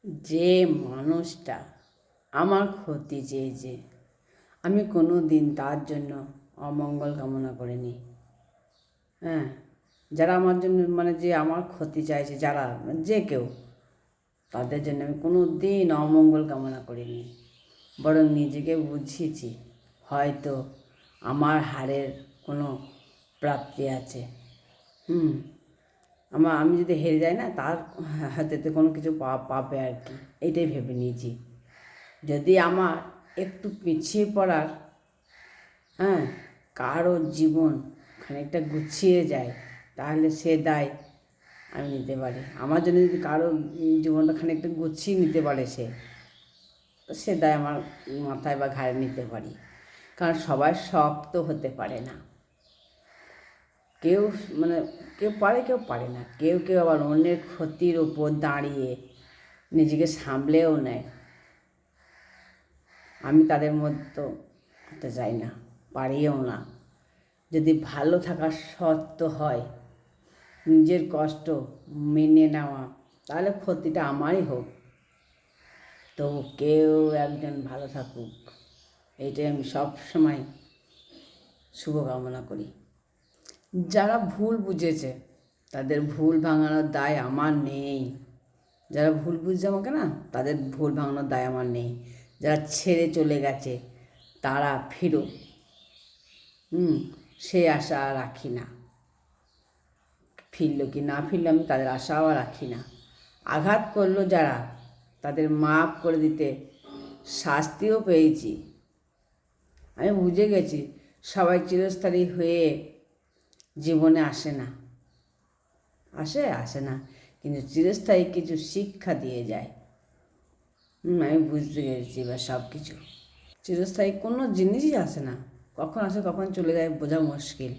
যে মানুষটা আমার ক্ষতি চেয়েছে, আমি কোনো দিন তার জন্য অমঙ্গল কামনা করিনি। হ্যাঁ, যারা আমার জন্য যে আমার ক্ষতি চাইছে, যারা যে কেউ, তাদের জন্য আমি কোনো দিন অমঙ্গল কামনা করিনি। বরং নিজেকে বুঝিয়েছি হয়তো আমার হারের কোনো প্রাপ্তি আছে। আমি যদি হেরে যাই না, তার হাতেতে কোনো কিছু পাবে আর কি, এটাই ভেবে নিয়েছি। যদি আমার একটু পিছিয়ে পড়ার কারো জীবন খানিকটা গুছিয়ে যায়, তাহলে সে দায় আমি নিতে পারি। আমার জন্য যদি কারো জীবনটা খানিকটা গুছিয়ে নিতে পারে সে দায় আমার মাথায় বা ঘাড়ে নিতে পারি। কারণ সবাই শক্ত হতে পারে না, কেউ কেউ পারে কেউ পারে না। কেউ কেউ আবার অন্যের ক্ষতির ওপর দাঁড়িয়ে নিজেকে সামলেও নেয়। আমি তাদের মধ্যে হতে চাই না, পারিও না। যদি ভালো থাকার শর্ত হয় নিজের কষ্ট মেনে নেওয়া, তাহলে ক্ষতিটা আমারই হোক, তবু কেউ একজন ভালো থাকুক, এইটাই আমি সবসময় শুভকামনা করি। যারা ভুল বুঝেছে তাদের ভুল ভাঙানোর দায় আমার নেই। যারা ভুল বুঝছে আমাকে না, তাদের ভুল ভাঙানোর দায় আমার নেই। যারা ছেড়ে চলে গেছে তারা ফিরুক, সে আশা রাখি না। ফিরল কি না ফিরল আমি তাদের আশাও রাখি না। আঘাত করলো যারা, তাদের মাফ করে দিতে শাস্তিও পেয়েছি। আমি বুঝে গেছি সবাই চিরস্থায়ী হয়ে জীবনে আসে না, আসে না, কিন্তু চিরস্থায়ী কিছু শিক্ষা দিয়ে যায়। আমি বুঝতে পেরেছি এবার সব কিছু। চিরস্থায়ী কোনো জিনিসই আসে না, কখন আসে কখন চলে যায় বোঝা মুশকিল।